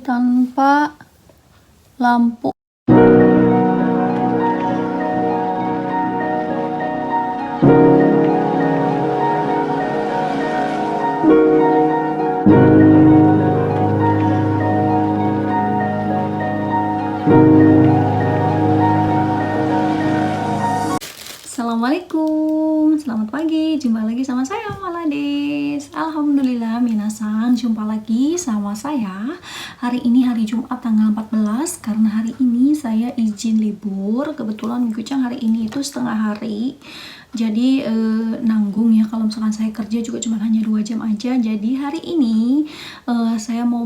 tanpa lampu. Assalamualaikum, selamat pagi, jumpa lagi sama saya Malades. Alhamdulillah minasan, jumpa lagi sama saya. Hari ini hari Jumat tanggal 14, karena hari ini saya izin libur. Kebetulan Minggu hari ini itu setengah hari, jadi nanggung ya kalau misalkan saya kerja juga cuma hanya 2 jam aja. Jadi hari ini saya mau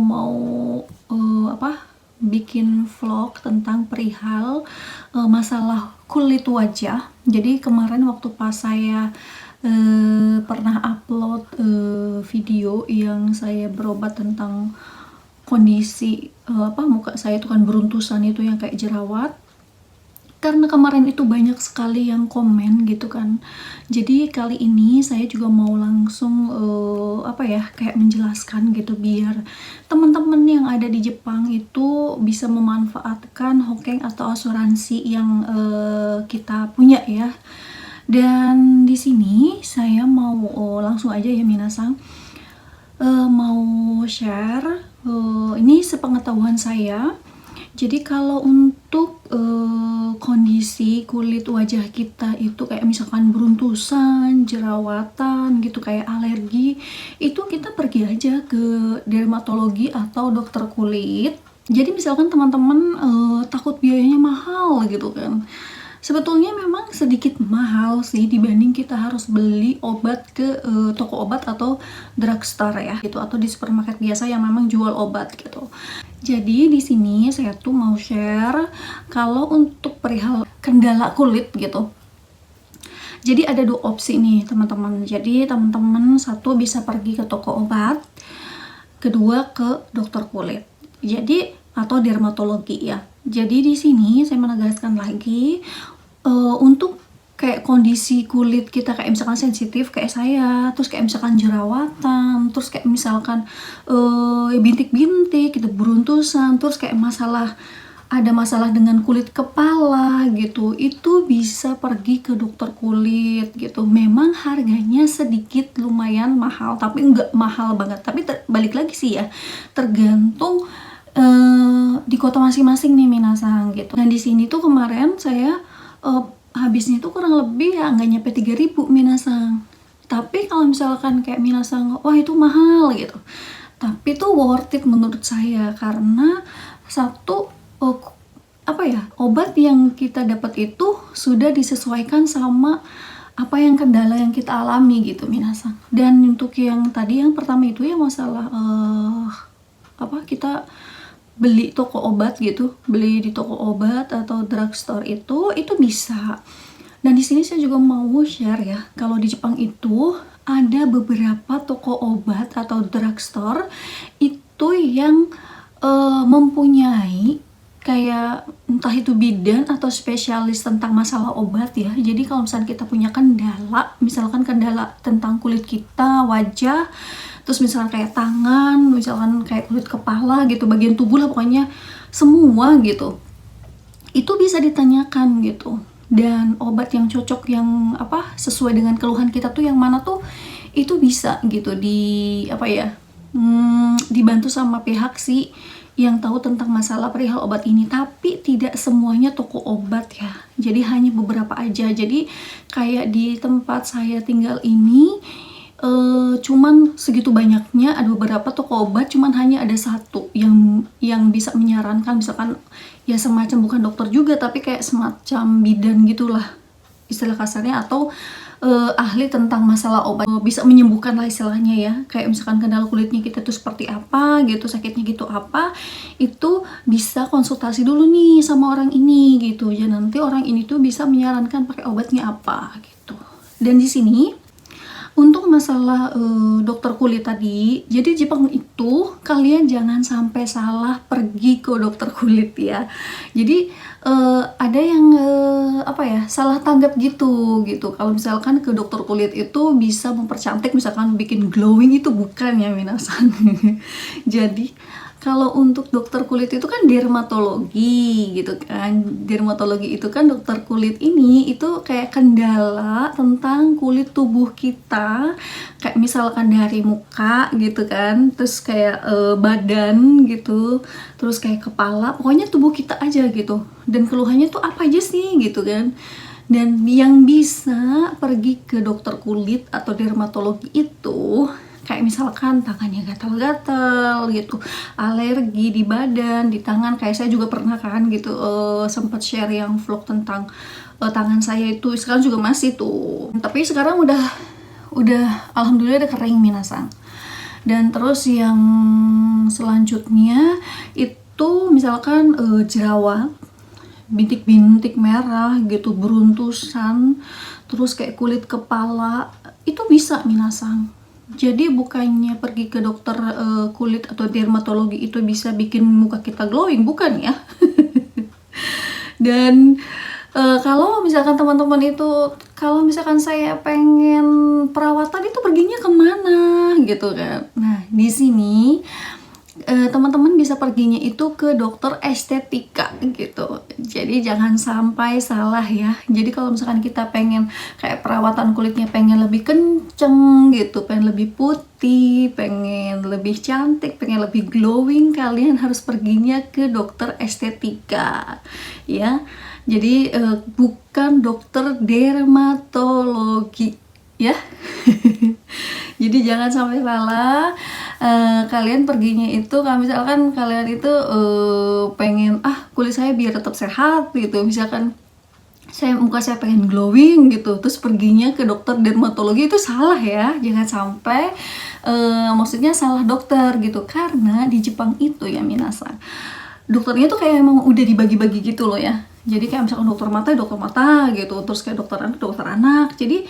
bikin vlog tentang perihal masalah kulit wajah. Jadi kemarin waktu pas saya pernah upload video yang saya berobat tentang kondisi muka saya itu kan beruntusan, itu yang kayak jerawat. Karena kemarin itu banyak sekali yang komen gitu kan, jadi kali ini saya juga mau langsung kayak menjelaskan gitu, biar teman-teman yang ada di Jepang itu bisa memanfaatkan hokeng atau asuransi yang kita punya ya. Dan di sini saya mau langsung aja ya minasang, mau share ini sepengetahuan saya. Jadi kalau untuk kondisi kulit wajah kita itu kayak misalkan beruntusan, jerawatan gitu, kayak alergi, itu kita pergi aja ke dermatologi atau dokter kulit. Jadi misalkan teman-teman takut biayanya mahal gitu kan, sebetulnya memang sedikit mahal sih dibanding kita harus beli obat ke toko obat atau drugstore ya gitu, atau di supermarket biasa yang memang jual obat gitu. Jadi di sini saya tuh mau share kalau untuk perihal kendala kulit gitu. Jadi ada 2 opsi nih teman-teman. Jadi teman-teman satu bisa pergi ke toko obat, kedua ke dokter kulit. Jadi atau dermatologi ya. Jadi di sini saya menegaskan lagi untuk kayak kondisi kulit kita kayak misalkan sensitif kayak saya, terus kayak misalkan jerawatan, terus kayak misalkan bintik-bintik gitu, beruntusan, terus kayak ada masalah dengan kulit kepala gitu, itu bisa pergi ke dokter kulit gitu. Memang harganya sedikit lumayan mahal, tapi enggak mahal banget. Tapi balik lagi sih ya, tergantung di kota masing-masing nih minasang gitu. Dan di sini tuh kemarin saya habisnya tuh kurang lebih ya nggak nyampe 3.000 minasang. Tapi kalau misalkan kayak minasang, wah itu mahal gitu, tapi tuh worth it menurut saya, karena satu obat yang kita dapat itu sudah disesuaikan sama apa yang kendala yang kita alami gitu minasang. Dan untuk yang tadi yang pertama itu ya masalah kita beli toko obat gitu, beli di toko obat atau drugstore itu bisa. Dan di sini saya juga mau share ya, kalau di Jepang itu ada beberapa toko obat atau drugstore itu yang mempunyai kayak entah itu bidan atau spesialis tentang masalah obat ya. Jadi kalau misalnya kita punya kendala, misalkan kendala tentang kulit kita, wajah, terus misalkan kayak tangan, misalkan kayak kulit kepala gitu, bagian tubuh lah pokoknya semua gitu, itu bisa ditanyakan gitu. Dan obat yang cocok yang sesuai dengan keluhan kita tuh yang mana tuh itu bisa gitu dibantu sama pihak sih yang tahu tentang masalah perihal obat ini. Tapi tidak semuanya toko obat ya, jadi hanya beberapa aja. Jadi kayak di tempat saya tinggal ini cuman segitu banyaknya, ada beberapa toko obat, cuman hanya ada satu yang bisa menyarankan, misalkan ya semacam bukan dokter juga tapi kayak semacam bidan gitulah istilah kasarnya, atau ahli tentang masalah obat, bisa menyembuhkan lah istilahnya ya. Kayak misalkan kendala kulitnya kita tuh seperti apa gitu, sakitnya gitu apa, itu bisa konsultasi dulu nih sama orang ini gitu ya, nanti orang ini tuh bisa menyarankan pakai obatnya apa gitu. Dan di sini untuk masalah dokter kulit tadi, jadi Jepang itu kalian jangan sampai salah pergi ke dokter kulit ya. Jadi ada yang salah tanggap gitu. Kalau misalkan ke dokter kulit itu bisa mempercantik, misalkan bikin glowing, itu bukan ya minasan. Jadi Kalau untuk dokter kulit itu kan dermatologi gitu kan. Dermatologi itu kan dokter kulit ini itu kayak kendala tentang kulit tubuh kita, kayak misalkan dari muka gitu kan, terus kayak badan gitu, terus kayak kepala, pokoknya tubuh kita aja gitu. Dan keluhannya tuh apa aja sih gitu kan. Dan yang bisa pergi ke dokter kulit atau dermatologi itu kayak misalkan tangannya gatal-gatal gitu, alergi di badan, di tangan. Kayak saya juga pernah kan gitu, sempat share yang vlog tentang tangan saya itu, sekarang juga masih tuh, tapi sekarang udah alhamdulillah udah kering minasang. Dan terus yang selanjutnya itu misalkan jerawat, bintik-bintik merah gitu, beruntusan, terus kayak kulit kepala, itu bisa minasang. Jadi bukannya pergi ke dokter kulit atau dermatologi itu bisa bikin muka kita glowing, bukan ya. Dan kalau misalkan teman-teman itu, kalau misalkan saya pengen perawatan itu perginya kemana gitu kan. Nah di sini teman-teman bisa perginya itu ke dokter estetika gitu. Jadi jangan sampai salah ya. Jadi kalau misalkan kita pengen kayak perawatan kulitnya pengen lebih kenceng gitu, pengen lebih putih, pengen lebih cantik, pengen lebih glowing, kalian harus perginya ke dokter estetika ya. Jadi bukan dokter dermatologi ya. Jadi jangan sampai salah. Kalian perginya itu kalau misalkan kalian itu pengen kulit saya biar tetap sehat gitu, misalkan muka saya pengen glowing gitu, terus perginya ke dokter dermatologi, itu salah ya. Jangan sampai maksudnya salah dokter gitu, karena di Jepang itu ya minasang, dokternya tuh kayak emang udah dibagi-bagi gitu loh ya. Jadi kayak misalkan dokter mata gitu, terus kayak dokter anak. Jadi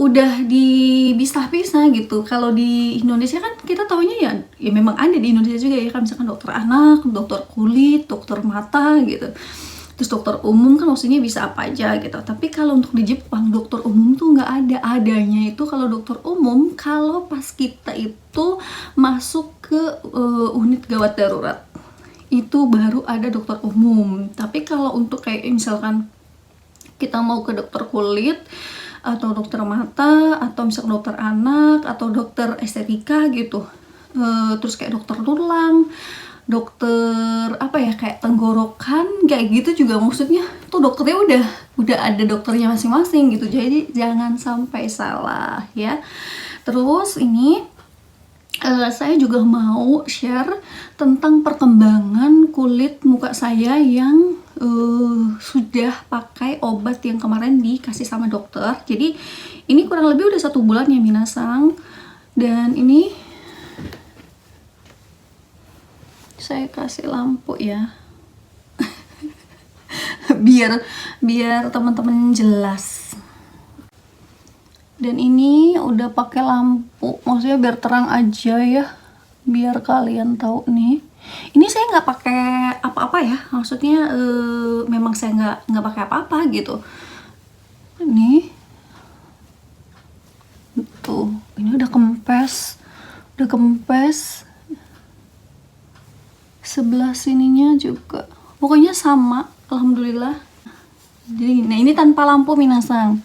udah dipisah-pisah gitu. Kalau di Indonesia kan kita taunya ya memang ada di Indonesia juga ya kan, misalkan dokter anak, dokter kulit, dokter mata gitu. Terus dokter umum kan maksudnya bisa apa aja gitu. Tapi kalau untuk di Jepang dokter umum tuh nggak ada. Adanya itu kalau dokter umum kalau pas kita itu masuk ke unit gawat darurat, itu baru ada dokter umum. Tapi kalau untuk kayak misalkan kita mau ke dokter kulit atau dokter mata atau misalkan dokter anak atau dokter estetika gitu, terus kayak dokter tulang, dokter apa ya kayak tenggorokan kayak gitu juga, maksudnya tuh dokternya udah ada dokternya masing-masing gitu. Jadi jangan sampai salah ya. Terus ini saya juga mau share tentang perkembangan kulit muka saya yang sudah pakai obat yang kemarin dikasih sama dokter. Jadi ini kurang lebih udah 1 bulan ya minasang. Dan ini saya kasih lampu ya biar teman-teman jelas. Dan ini udah pakai lampu, maksudnya biar terang aja ya, biar kalian tahu nih. Ini saya nggak pakai apa-apa ya, maksudnya memang saya nggak pakai apa-apa gitu. Ini tuh, ini udah kempes, sebelah sininya juga, pokoknya sama, alhamdulillah. Jadi, nah ini tanpa lampu minasang.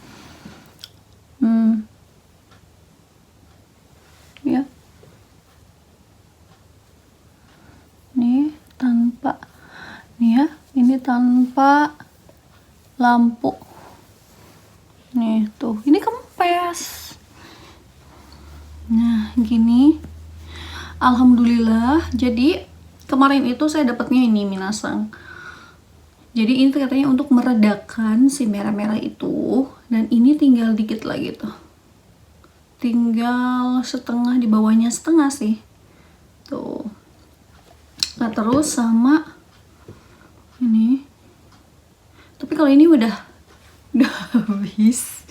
Ya. Ini tanpa lampu. Nih tuh, ini kempes. Nah, gini. Alhamdulillah. Jadi kemarin itu saya dapatnya ini minasang. Jadi ini katanya untuk meredakan si merah-merah itu, dan ini tinggal dikit lagi tuh. Tinggal setengah, di bawahnya setengah sih. Tuh. Nah, terus sama ini. Tapi kalau ini udah habis.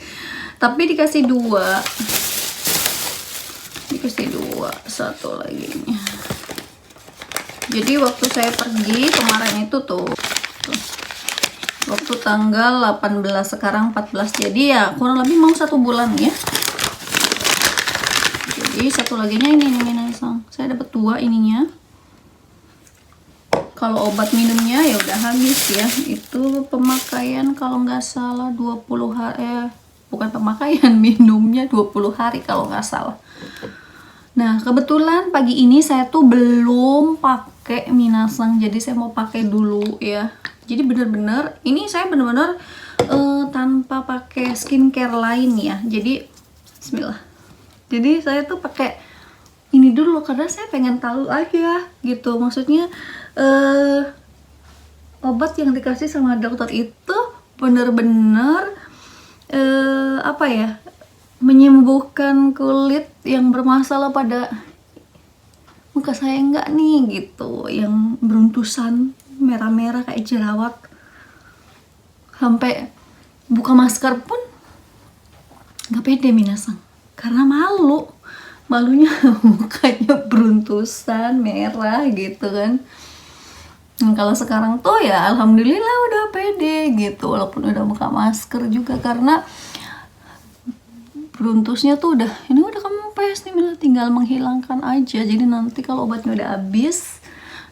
Tapi dikasih 2. Satu lagi nih. Jadi waktu saya pergi kemarin itu tuh waktu tanggal 18, sekarang 14, jadi ya kurang lebih mau 1 bulan ya. Jadi satu laginya ini minasang, saya dapat 2 ininya. Kalau obat minumnya ya udah habis ya. Itu pemakaian kalau nggak salah 20 hari, bukan pemakaian, minumnya 20 hari kalau nggak salah. Nah, kebetulan pagi ini saya tuh belum pakai minasang, jadi saya mau pakai dulu ya. Jadi bener-bener ini saya bener-bener tanpa pakai skincare lain ya. Jadi bismillah. Jadi saya tuh pakai ini dulu karena saya pengen tahu aja gitu. Maksudnya obat yang dikasih sama dokter itu bener-bener apa ya, menyembuhkan kulit yang bermasalah pada muka saya enggak nih gitu, yang beruntusan merah-merah kayak jerawat. Sampai buka masker pun nggak pede minasang karena malunya mukanya beruntusan merah gitu kan. Kalau sekarang tuh ya alhamdulillah udah pede gitu, walaupun udah buka masker juga, karena beruntusnya tuh udah kempes nih, tinggal menghilangkan aja. Jadi nanti kalau obatnya udah habis,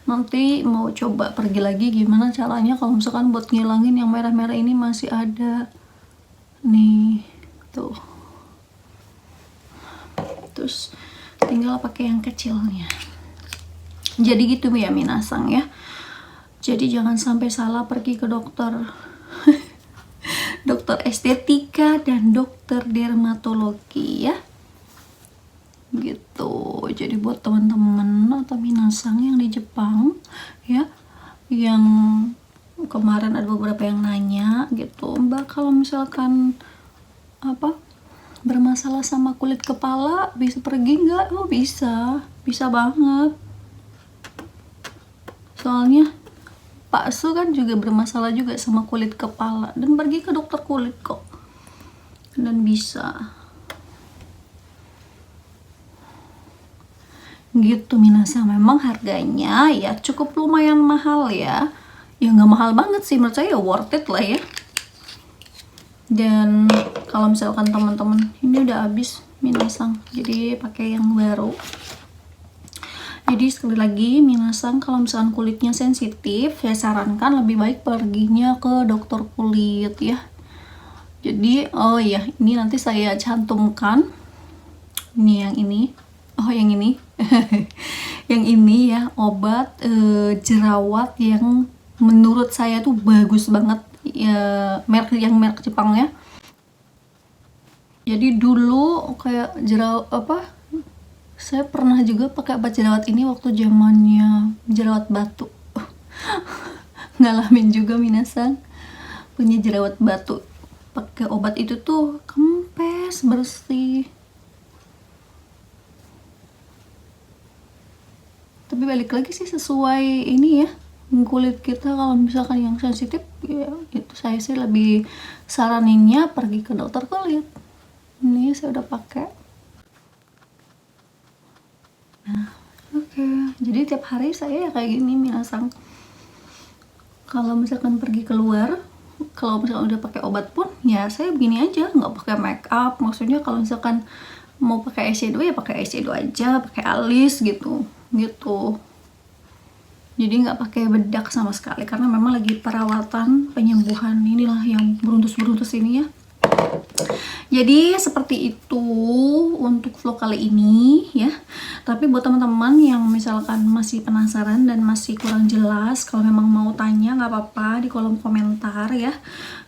nanti mau coba pergi lagi gimana caranya kalau misalkan buat ngilangin yang merah-merah ini masih ada nih tuh. Terus tinggal pakai yang kecilnya. Jadi gitu ya minasang ya. Jadi jangan sampai salah pergi ke dokter dokter estetika dan dokter dermatologi ya. Gitu. Jadi buat teman-teman atau minasang yang di Jepang ya, yang kemarin ada beberapa yang nanya gitu, Mbak kalau misalkan bermasalah sama kulit kepala bisa pergi nggak? Oh bisa banget. Soalnya Pak Su kan juga bermasalah juga sama kulit kepala dan pergi ke dokter kulit kok, dan bisa gitu minasang. Memang harganya ya cukup lumayan mahal ya nggak mahal banget sih, menurut saya worth it lah ya. Dan kalau misalkan teman-teman ini udah habis minasang, jadi pakai yang baru. Jadi sekali lagi minasang, kalau misalkan kulitnya sensitif, saya sarankan lebih baik perginya ke dokter kulit ya. Jadi oh ya, ini nanti saya cantumkan ini yang ini yang ini ya, obat jerawat yang menurut saya tuh bagus banget ya, merek Jepang ya. Jadi dulu kayak saya pernah juga pakai obat jerawat ini waktu zamannya jerawat batu. Ngalamin juga minasang punya jerawat batu. Pakai obat itu tuh kempes, bersih. Tapi balik lagi sih sesuai ini ya, kulit kita. Kalau misalkan yang sensitif ya itu saya sih lebih saraninnya pergi ke dokter kulit. Ini saya udah pakai. Nah, oke. Jadi tiap hari saya ya kayak gini minasang. Kalau misalkan pergi keluar, kalau misalkan udah pakai obat pun ya saya begini aja, nggak pakai make up. Maksudnya kalau misalkan mau pakai eyeshadow ya pakai eyeshadow aja, pakai alis gitu. Jadi nggak pakai bedak sama sekali, karena memang lagi perawatan penyembuhan inilah yang beruntus ini ya. Jadi seperti itu untuk vlog kali ini ya. Tapi buat teman-teman yang misalkan masih penasaran dan masih kurang jelas, kalau memang mau tanya nggak apa-apa di kolom komentar ya.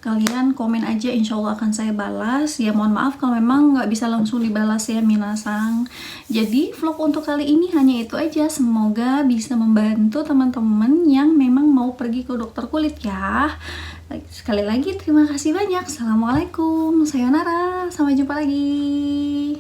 Kalian komen aja, insya Allah akan saya balas ya. Mohon maaf kalau memang nggak bisa langsung dibalas ya minasang. Jadi vlog untuk kali ini hanya itu aja. Semoga bisa membantu teman-teman yang memang mau pergi ke dokter kulit ya. Sekali lagi terima kasih banyak. Assalamualaikum, sayonara, sampai jumpa lagi.